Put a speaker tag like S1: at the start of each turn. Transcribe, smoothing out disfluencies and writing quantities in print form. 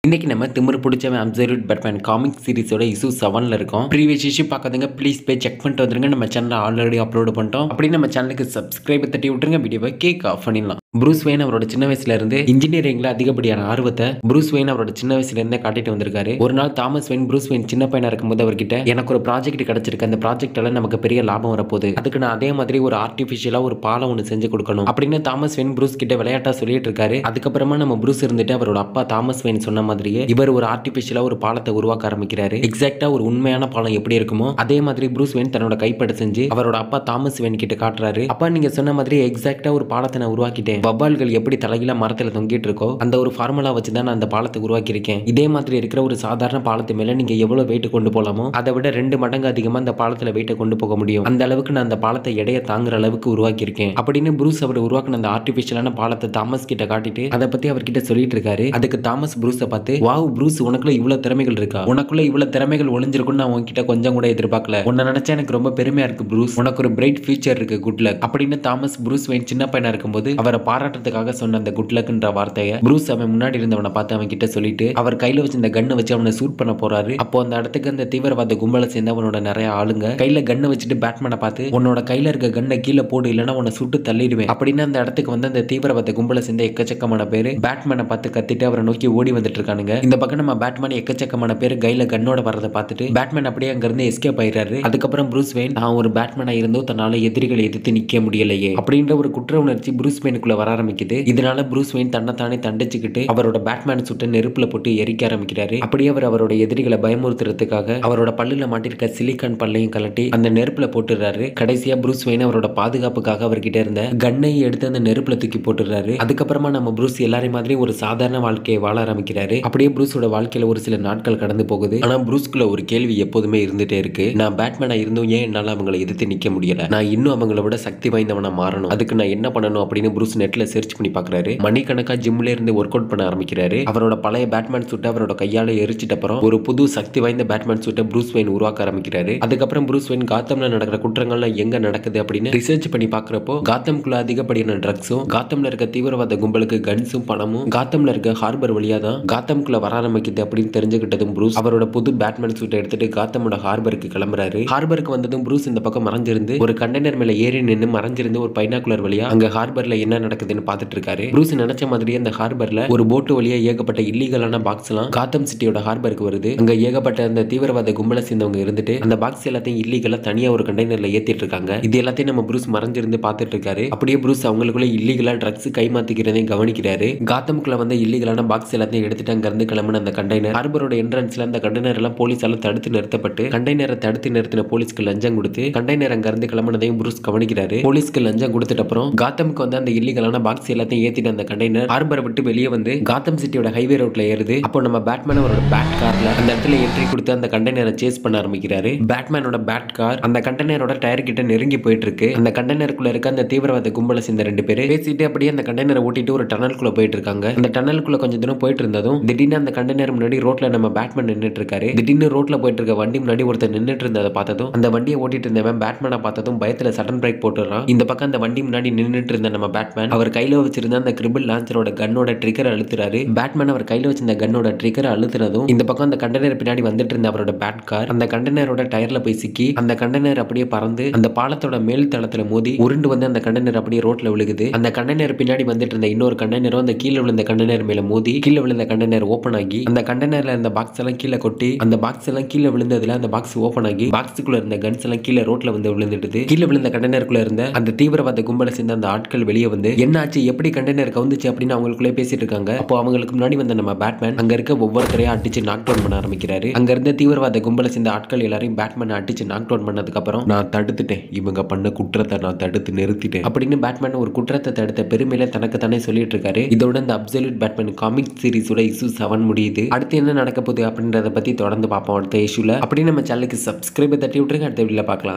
S1: இன்னைக்கு நம்ம திமிரு பிடிச்சவன் அப்சல்யூட் பேட்மேன் காமிக் சீரிஸோட இஷ்யூ 7ல இருக்கோம். ப்ரீவியஸ் இஷ்யூ பார்க்காதீங்க, ப்ளீஸ் போய் செக் பண்ணிட்டு வந்துருங்க. நம்ம சேனல்ல ஆல்ரெடி அப்லோட் பண்ணிட்டோம். அப்படி நம்ம சேனலுக்கு சப்ஸ்கிரைப் தட்டி விட்டுருங்க. வீடியோவை கேக் ஆஃப் பண்ணிடலாம். ப்ரூஸ் வெயின் அவரோட சின்ன வயசுல இருந்து இன்ஜினியரிங்ல அதிகப்படியான ஆர்வத்தை ப்ரூஸ் வெயின் அவரோட சின்ன வயசுல இருந்தே காட்டிட்டு வந்திருக்காரு. ஒரு நாள் தாமஸ் வெயின் ப்ரூஸ் வெயின் சின்ன பையனா இருக்கும்போது அவர்கிட்ட எனக்கு ஒரு ப்ராஜெக்ட் கிடைச்சிருக்கு, அந்த ப்ராஜெக்டால நமக்கு பெரிய லாபம் வரப்போகுது, அதுக்கு நான் அதே மாதிரி ஒரு ஆர்டிபிஷியலா ஒரு பாலம் ஒன்று செஞ்சு கொடுக்கணும் அப்படின்னு தாமஸ் வெயின் ப்ரூஸ் கிட்ட விளையாட்டா சொல்லிட்டு இருக்காரு. அதுக்கப்புறமா நம்ம ப்ரூஸ் இருந்துட்டு அவரோட அப்பா தாமஸ் வெயின் சொன்ன மாதிரியே இவர் ஒரு ஆர்டிபிஷியலா ஒரு பாலத்தை உருவாக்க ஆரம்பிக்கிறாரு. எக்ஸாக்டா ஒரு உண்மையான பாலம் எப்படி இருக்குமோ அதே மாதிரி ப்ரூஸ் வெயின் தன்னோட கைப்பட செஞ்சு அவரோட அப்பா தாமஸ் வெயின் கிட்ட காட்டுறாரு. அப்பா நீங்க சொன்ன மாதிரி எக்ஸாக்டா ஒரு பாலத்தை நான் உருவாக்கிட்டேன். வவ்வால்கள் எப்படி தலையில மரத்துல தொங்கிட்டு இருக்கோ அந்த ஒரு ஃபார்முலா வச்சு தான் நான் அந்த பாலத்தை உருவாக்கி இருக்கேன். இதே மாதிரி இருக்கிற ஒரு சாதாரண பாலத்து மேல நீங்க எவ்வளவு வெயிட் கொண்டு போலாமோ அதை விட 2 மடங்கு அதிகமா அந்த பாலத்துல வெயிட்ட கொண்டு போக முடியும். அந்த அளவுக்கு நான் அந்த பாலத்தை எடைய தாங்குற அளவுக்கு உருவாக்கி இருக்கேன் அப்படின்னு ப்ரூஸ் அவர் உருவாக்கின அந்த ஆர்டிபிஷியலான பாலத்தை தாமஸ் கிட்ட காட்டிட்டு அதை பத்தி அவர்கிட்ட சொல்லிட்டு இருக்காரு. அதுக்கு தாமஸ் ப்ரூஸை பார்த்து வாவ் ப்ரூஸ், உனக்குள்ள இவ்வளவு திறமைகள் இருக்கா, உனக்குள்ள இவ்வளவு திறமைகள் ஒளிஞ்சிருக்குன்னு நான் உன்கிட்ட கொஞ்சம் கூட எதிர்பார்க்கல, உன்னை நினைச்சா எனக்கு ரொம்ப பெருமையா இருக்கு ப்ரூஸ், உனக்கு ஒரு பிரைட் ஃபியூச்சர் இருக்கு, குட் லக் அப்படின்னு தாமஸ் ப்ரூஸ் வெயின் சின்ன பையனா இருக்கும்போது அவரை பாராட்டுறதுக்காக சொன்ன அந்த குட் லக்ன்ற வார்த்தையை ப்ரூஸ் அவன் முன்னாடி இருந்தவனை பார்த்து அவன் கிட்ட சொல்லிட்டு அவர் கையில வச்சு இந்த கன்னை வச்சு அவனை ஷூட் பண்ண போறாரு. அப்போ அந்த இடத்துக்கு அந்த தீவிரவாத கும்பலை சேர்ந்து அவனோட நிறைய ஆளுங்க கையில கன்னை வச்சுட்டு பேட்மேனை பார்த்து உன்னோட கையில இருக்க கன்னை கீழே போடு இல்லைன்னா உன்னை சுட்டு தள்ளிடுவேன் அப்படின்னு அந்த இடத்துக்கு வந்து அந்த தீவிரவாத கும்பலை சேர்ந்த எக்கச்சக்கமான பேரு பேட்மேனை பார்த்து கத்திட்டு அவரை நோக்கி ஓடி வந்துட்டு இருக்கானுங்க. இந்த பக்கம் நம்ம பேட்மேன் எக்கச்சக்கமான பேர் கையில கன்னோட வரதை பார்த்துட்டு பேட்மேன் அப்படியே அங்க இருந்து எஸ்கேப் ஆயிடுறாரு. அதுக்கப்புறம் ப்ரூஸ் வெயின் நான் ஒரு பேட்மேனா இருந்தோ தன்னால எதிரிகளை எதிர்த்து நிக்க முடியலையே அப்படின்ற ஒரு குற்ற உணர்ச்சி ப்ரூஸ் வெயினுக்குள்ள வர ஆரம்பிக்குது. இதனால ப்ரூஸ் வெயின் தன்னைத்தானே தண்டிச்சுக்கிட்டு அவரோட பேட்மேன் சுட்டு நெருப்புல போட்டு எரிக்க ஆரம்பிக்கிறாரு. அப்படியே அவர் அவரோட எதிரிகளை பயமுறுத்துறதுக்காக அவரோட பல்லுல மாட்டிருக்க சிலிக்கான் பல்லையும் கலட்டி அந்த நெருப்புல போட்டுறாரு. கடைசியா ப்ரூஸ் வெயின் அவரோட பாதுகாப்புக்காக அவர்கிட்ட இருந்த கன்னை எடுத்து அந்த நெருப்புல தூக்கி போட்டுறாரு. அதுக்கப்புறமா நம்ம ப்ரூஸ் எல்லாரையும் மாதிரி ஒரு சாதாரண வாழ்க்கையை வாழ ஆரம்பிக்கிறாரு. அப்படியே ப்ரூஸோட வாழ்க்கையில ஒரு சில நாட்கள் கடந்து போகுது. ஆனா ப்ரூஸ்குள்ள ஒரு கேள்வி எப்போதுமே இருந்துட்டே இருக்கு. நான் பேட்மேனா இருந்தும் ஏன் என்னால அவங்களை எதிர்த்து நிக்க முடியல, நான் இன்னும் அவங்கள விட சக்தி வாய்ந்தவனா மாறணும், அதுக்கு நான் என்ன பண்ணணும் அப்படின்னு ப்ரூஸ் நெட்ல சர்ச் பண்ணி பாக்குறாரு. மணிக்கணக்கா ஜிம்ல இருந்து ஒர்க் அவுட் பண்ண ஆரம்பிக்கிறாரு. அவரோட பழைய பேட்மேன் சூட்டை அவரோட கையால எரிச்சிட்ட அப்புறம் ஒரு புது சக்தி வாய்ந்த பேட்மேன் சூட்டை ப்ரூஸ் வெயின் உருவாக்க ஆரம்பிக்கிறாரு. அதுக்கப்புறம் ப்ரூஸ் வெயின் காத்தம்ல நடக்கிற குற்றங்கள்லாம் எங்க நடக்குது அப்படின்னு ரிசர்ச் பண்ணி பாக்குறப்போ காத்தம்குள்ள அதிகப்படியான ட்ரக்ஸும் காத்தம்ல இருக்க தீவிரவாத கும்பலுக்கு கன்ஸும் பணமும் காத்தம்ல இருக்க ஹார்பர் வழியா தான் காத்தம்குள்ள வர ஆரம்பிக்குது அப்படின்னு தெரிஞ்சுக்கிட்டதும் ப்ரூஸ் அவரோட புது பேட்மேன் சூட்டை எடுத்துட்டு காத்தமோட ஹார்பருக்கு கிளம்புறாரு. ஹார்பருக்கு வந்ததும் ப்ரூஸ் இந்த பக்கம் மறைஞ்சிருந்து ஒரு கண்டெய்னர் மேல ஏறி நின்று மறைஞ்சிருந்து ஒரு பைனாக்குலர் வழியா அங்க ஹார்பர்ல என்ன நடக்குதுன்னு பார்த்துட்டு இருக்காரு. ப்ரூஸ் நினைச்ச மாதிரியே அந்த ஹார்பர்ல ஒரு போட்டு வழியா ஏகப்பட்ட இல்லீகலான பாக்ஸ் எல்லாம் காத்தம் சிட்டியோட ஹார்பருக்கு வருது. அங்க ஏகப்பட்ட அந்த தீவிரவாத கும்பலை சேர்ந்தவங்க இருந்துட்டு அந்த பாக்ஸ் எல்லாத்தையும் இல்லீகலா தனியா ஒரு கண்டெய்னர்ல ஏத்திட்டு இருக்காங்க. இது எல்லாத்தையும் நம்ம ப்ரூஸ் மறைஞ்சிருந்து பார்த்துட்டு இருக்காரு. அப்படியே ப்ரூஸ் அவங்களுக்குள்ள இல்லீகலா ட்ரக்ஸ் கைமாத்திக்கிறதையும் கவனிக்கிறாரு. காத்தமுக்குள்ள வந்து இல்லீகலான பாக்ஸ் எல்லாத்தையும் எடுத்துட்டு அங்க இருந்து கிளம்பின அந்த கண்டெய்னர் ஹார்பரோட என்ட்ரன்ஸ்ல அந்த கண்டெய்னர் எல்லாம் போலீஸால தடுத்து நிறுத்தப்பட்டு கண்டெய்னரை தடுத்து நிறுத்தின போலீஸ்க்கு லஞ்சம் கொடுத்து கண்டெய்னர் அங்க இருந்து கிளம்பினதையும் ப்ரூஸ் கவனிக்கிறாரு. போலீஸ்க்கு லஞ்சம் கொடுத்துட்ட அப்புறம் காத்தமுக்கு வந்து அந்த இல்லீகலான பாக்ஸ் எல்லாத்தையும் ஏத்திட்டு அந்த கண்டெய்னர் ஹார்பரை விட்டு வெளியே வந்து காத்தம் சிட்டியோட ஹைவே ரோட்ல ஏறுது. அப்போ நம்ம பேட்மேன் அவரோட பேட் கார்ல அந்த இடத்துல என்ட்ரி கொடுத்து அந்த கண்டெய்னரை சேஸ் பண்ண ஆரம்பிக்கிறாரு. பேட்மேனோட பேட் கார் அந்த கண்டெய்னரோட டயர் கிட்ட நெருங்கி போயிட்டு இருக்கு. அந்த கண்டெய்னருக்குள்ள இருக்க அந்த தீவிரவாத கும்பலை சேர்ந்த 2 பேர் பேசிட்டு அப்படியே அந்த கண்டெய்னரை ஓட்டிட்டு ஒரு டனலுக்குள்ள போயிட்டு இருக்காங்க. அந்த டனலுக்குள்ள கொஞ்சம் தூரம் போயிட்டு இருந்ததும் திடீர்னு அந்த கண்டெய்னர் முன்னாடி ரோட்ல நம்ம பேட்மேன் நின்னுட்டு இருக்காரு. திடீர்னு ரோட்ல போயிட்டு இருக்க வண்டி முன்னாடி ஒருத்தர் நின்னுட்டு இருந்ததை பார்த்ததும் அந்த வண்டியை ஓட்டிட்டு இருந்தவன் பேட்மேனை பார்த்ததும் பயத்துல சடன் பிரேக் போட்டுறான். இந்த பக்கம் அந்த வண்டி முன்னாடி நின்னுட்டு இருந்த நம்ம பேட்மேன் அவர் கையில வச்சிருந்த அந்த கிரிபிள் லான்ச்சரோட கன்னோட ட்ரிகர் அழுத்துறாரு. பேட்மேன் அவர் கையில வச்சிருந்த கன்னோட ட்ரிகர் அழுத்துனதும் இந்த பக்கம் அந்த கண்டெய்னர் பின்னாடி வந்துட்டு இருந்த அவரோட பேட் கார் அந்த கண்டெய்னரோட டயர்ல போய் சிக்கி அந்த கண்டெய்னர் அப்படியே பறந்து அந்த பாலத்தோட மேல் தளத்துல மோதி உருண்டு வந்து அந்த கண்டெய்னர் அப்படியே ரோட்ல விழுகுது. அந்த கண்டெய்னர் பின்னாடி வந்துட்டு இருந்த இன்னொரு கண்டெய்னரும் அந்த கீழே விழுந்த கண்டெய்னர் மேல மோதி கீழே விழுந்த கண்டெய்னர் ஓபன் ஆகி அந்த கண்டெய்னர்ல இருந்த பாக்ஸ் எல்லாம் கீழே கொட்டி அந்த பாக்ஸ் எல்லாம் கீழே விழுந்ததுல அந்த பாக்ஸ் ஓபன் ஆகி பாக்ஸுக்குள்ள இருந்த கன்ஸ் எல்லாம் கீழே ரோட்ல வந்து விழுந்துடுது. கீழே விழுந்த கண்டெய்னருக்குள்ள இருந்த அந்த தீவிரவாத கும்பலை சேர்ந்த அந்த ஆட்கள் வெளியே வந்து என்னாச்சு எப்படி கண்டெய்னர் கவுந்துச்சு அப்படின்னு அவங்களுக்குள்ளே பேசிட்டு இருக்காங்க. அப்போ அவங்களுக்கு முன்னாடி வந்த நம்ம பேட்மேன் அங்க இருக்க ஒவ்வொருத்தரையும் அடிச்சு நாக் டவுன் பண்ண ஆரம்பிக்கிறாரு. அங்க இருந்த தீவிரவாத கும்பலை சேர்ந்த ஆட்கள் எல்லாரையும் பேட்மேன் அடிச்சு நாக் டவுன் பண்ணதுக்கு அப்புறம் நான் தடுத்துட்டேன், இவங்க பண்ண குற்றத்தை நான் தடுத்து நிறுத்திட்டேன் அப்படின்னு பேட்மேன் ஒரு குற்றத்தை தடுத்த பெருமையில தனக்கு தானே சொல்லிட்டு இருக்காரு. இதோட இந்த அப்சல்யூட் பேட்மேன் காமிக் சீரிஸோட இஷ்யூ 7 முடியுது. அடுத்து என்ன நடக்க போகுது அப்படின்றத பத்தி தொடர்ந்து பார்ப்போம் அடுத்த இஷ்யூல. அப்படி நம்ம சேனலுக்கு சப்ஸ்கிரைப் தட்டி விட்டுருங்க. அடுத்த வீடியோல பார்க்கலாம்.